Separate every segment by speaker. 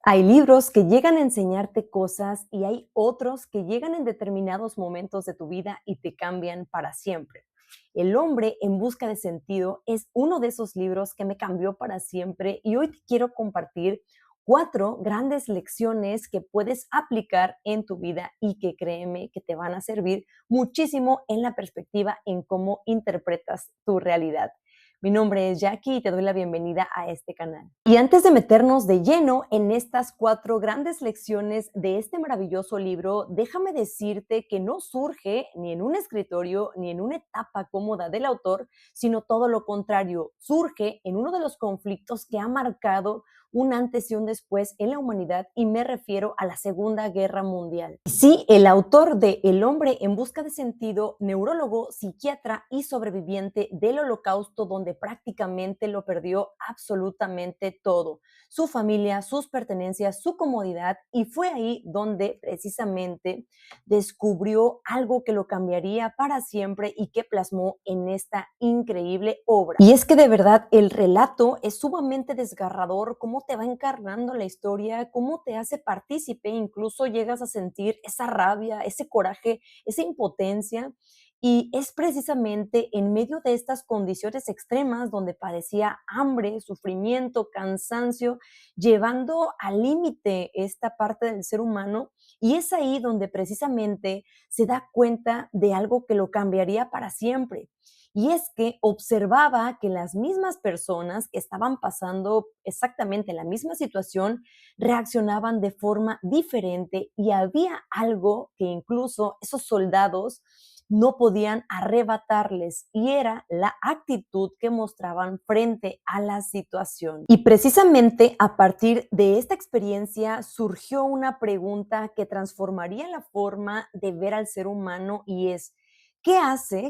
Speaker 1: Hay libros que llegan a enseñarte cosas y hay otros que llegan en determinados momentos de tu vida y te cambian para siempre. El hombre en busca de sentido es uno de esos libros que me cambió para siempre y hoy te quiero compartir 4 grandes lecciones que puedes aplicar en tu vida y que créeme que te van a servir muchísimo en la perspectiva en cómo interpretas tu realidad. Mi nombre es Jackie y te doy la bienvenida a este canal. Y antes de meternos de lleno en estas 4 grandes lecciones de este maravilloso libro, déjame decirte que no surge ni en un escritorio ni en una etapa cómoda del autor, sino todo lo contrario, surge en uno de los conflictos que ha marcado un antes y un después en la humanidad y me refiero a la Segunda Guerra Mundial. Y sí, el autor de El hombre en busca de sentido, neurólogo, psiquiatra y sobreviviente del Holocausto, donde prácticamente lo perdió absolutamente todo, su familia, sus pertenencias, su comodidad, y fue ahí donde precisamente descubrió algo que lo cambiaría para siempre y que plasmó en esta increíble obra. Y es que de verdad el relato es sumamente desgarrador, cómo te va encarnando la historia, cómo te hace partícipe, incluso llegas a sentir esa rabia, ese coraje, esa impotencia. Y es precisamente en medio de estas condiciones extremas donde padecía hambre, sufrimiento, cansancio, llevando al límite esta parte del ser humano, y es ahí donde precisamente se da cuenta de algo que lo cambiaría para siempre. Y es que observaba que las mismas personas que estaban pasando exactamente la misma situación reaccionaban de forma diferente y había algo que incluso esos soldados no podían arrebatarles y era la actitud que mostraban frente a la situación. Y precisamente a partir de esta experiencia surgió una pregunta que transformaría la forma de ver al ser humano y es, qué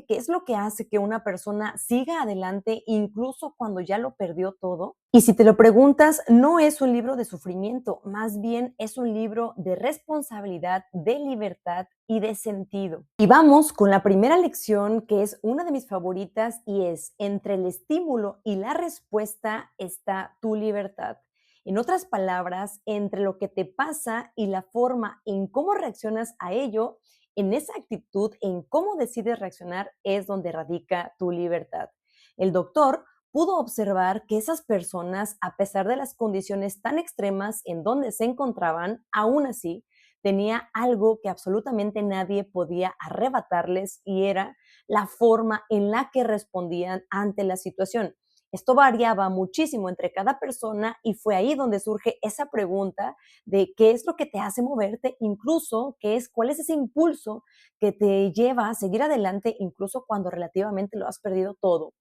Speaker 1: es lo que hace que una persona siga adelante incluso cuando ya lo perdió todo? Y si te lo preguntas, no es un libro de sufrimiento, más bien es un libro de responsabilidad, de libertad y de sentido. Y vamos con la primera lección, que es una de mis favoritas, y es: entre el estímulo y la respuesta está tu libertad. En otras palabras, entre lo que te pasa y la forma en cómo reaccionas a ello, en esa actitud, en cómo decides reaccionar, es donde radica tu libertad. El doctor pudo observar que esas personas, a pesar de las condiciones tan extremas en donde se encontraban, aún así tenía algo que absolutamente nadie podía arrebatarles y era la forma en la que respondían ante la situación. Esto variaba muchísimo entre cada persona y fue ahí donde surge esa pregunta de qué es lo que te hace moverte, incluso cuál es ese impulso que te lleva a seguir adelante, incluso cuando relativamente lo has perdido todo.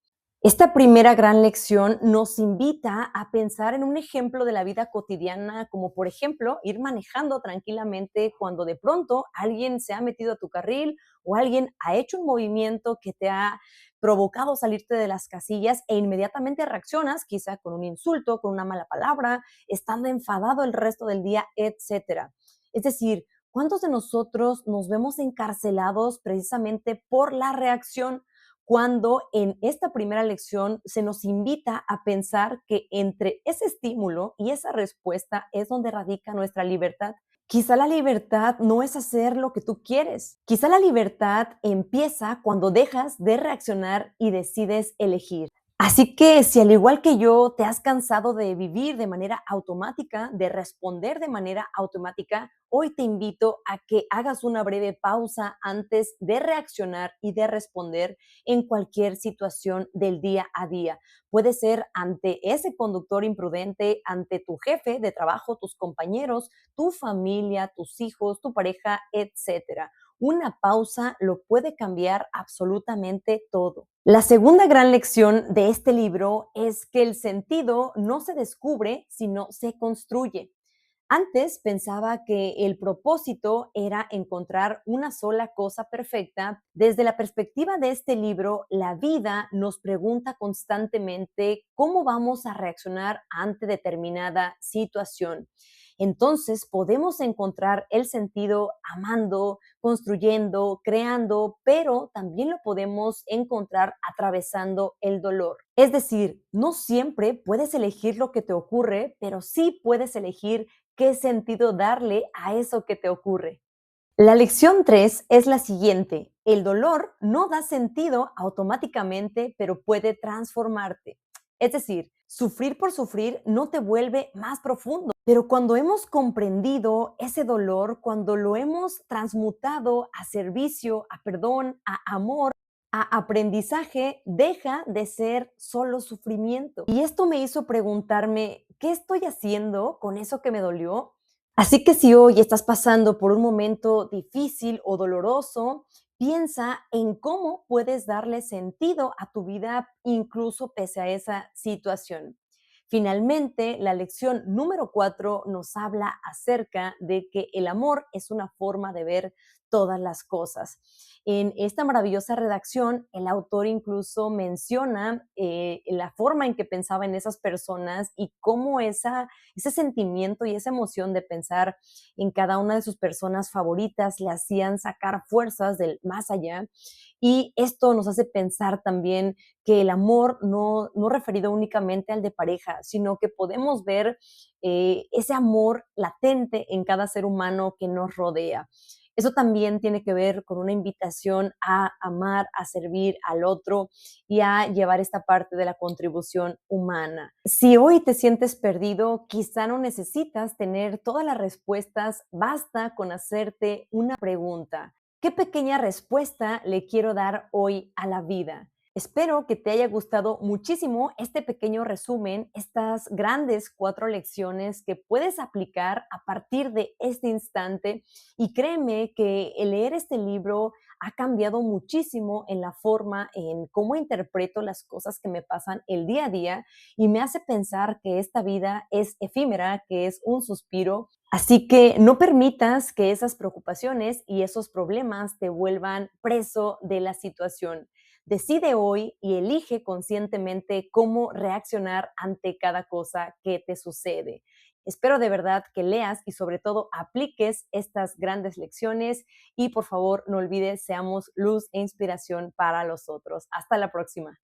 Speaker 1: Esta primera gran lección nos invita a pensar en un ejemplo de la vida cotidiana, como por ejemplo ir manejando tranquilamente cuando de pronto alguien se ha metido a tu carril o alguien ha hecho un movimiento que te ha provocado salirte de las casillas e inmediatamente reaccionas, quizá con un insulto, con una mala palabra, estando enfadado el resto del día, etcétera. Es decir, ¿cuántos de nosotros nos vemos encarcelados precisamente por la reacción, cuando en esta primera lección se nos invita a pensar que entre ese estímulo y esa respuesta es donde radica nuestra libertad? Quizá la libertad no es hacer lo que tú quieres. Quizá la libertad empieza cuando dejas de reaccionar y decides elegir. Así que si al igual que yo te has cansado de vivir de manera automática, de responder de manera automática, hoy te invito a que hagas una breve pausa antes de reaccionar y de responder en cualquier situación del día a día. Puede ser ante ese conductor imprudente, ante tu jefe de trabajo, tus compañeros, tu familia, tus hijos, tu pareja, etcétera. Una pausa lo puede cambiar absolutamente todo. La segunda gran lección de este libro es que el sentido no se descubre, sino se construye. Antes pensaba que el propósito era encontrar una sola cosa perfecta. Desde la perspectiva de este libro, la vida nos pregunta constantemente cómo vamos a reaccionar ante determinada situación. Entonces podemos encontrar el sentido amando, construyendo, creando, pero también lo podemos encontrar atravesando el dolor. Es decir, no siempre puedes elegir lo que te ocurre, pero sí puedes elegir qué sentido darle a eso que te ocurre. La lección 3 es la siguiente. El dolor no da sentido automáticamente, pero puede transformarte. Es decir, sufrir por sufrir no te vuelve más profundo, pero cuando hemos comprendido ese dolor, cuando lo hemos transmutado a servicio, a perdón, a amor, a aprendizaje, deja de ser solo sufrimiento. Y esto me hizo preguntarme, ¿qué estoy haciendo con eso que me dolió? Así que si hoy estás pasando por un momento difícil o doloroso, piensa en cómo puedes darle sentido a tu vida incluso pese a esa situación. Finalmente, la lección número 4 nos habla acerca de que el amor es una forma de ver todas las cosas. En esta maravillosa redacción, el autor incluso menciona la forma en que pensaba en esas personas y cómo ese sentimiento y esa emoción de pensar en cada una de sus personas favoritas le hacían sacar fuerzas del más allá. Y esto nos hace pensar también que el amor no referido únicamente al de pareja, sino que podemos ver ese amor latente en cada ser humano que nos rodea. Eso también tiene que ver con una invitación a amar, a servir al otro y a llevar esta parte de la contribución humana. Si hoy te sientes perdido, quizá no necesitas tener todas las respuestas, basta con hacerte una pregunta. ¿Qué pequeña respuesta le quiero dar hoy a la vida? Espero que te haya gustado muchísimo este pequeño resumen, estas grandes 4 lecciones que puedes aplicar a partir de este instante. Y créeme que el leer este libro ha cambiado muchísimo en la forma en cómo interpreto las cosas que me pasan el día a día y me hace pensar que esta vida es efímera, que es un suspiro. Así que no permitas que esas preocupaciones y esos problemas te vuelvan preso de la situación. Decide hoy y elige conscientemente cómo reaccionar ante cada cosa que te sucede. Espero de verdad que leas y sobre todo apliques estas grandes lecciones y por favor no olvides, seamos luz e inspiración para los otros. Hasta la próxima.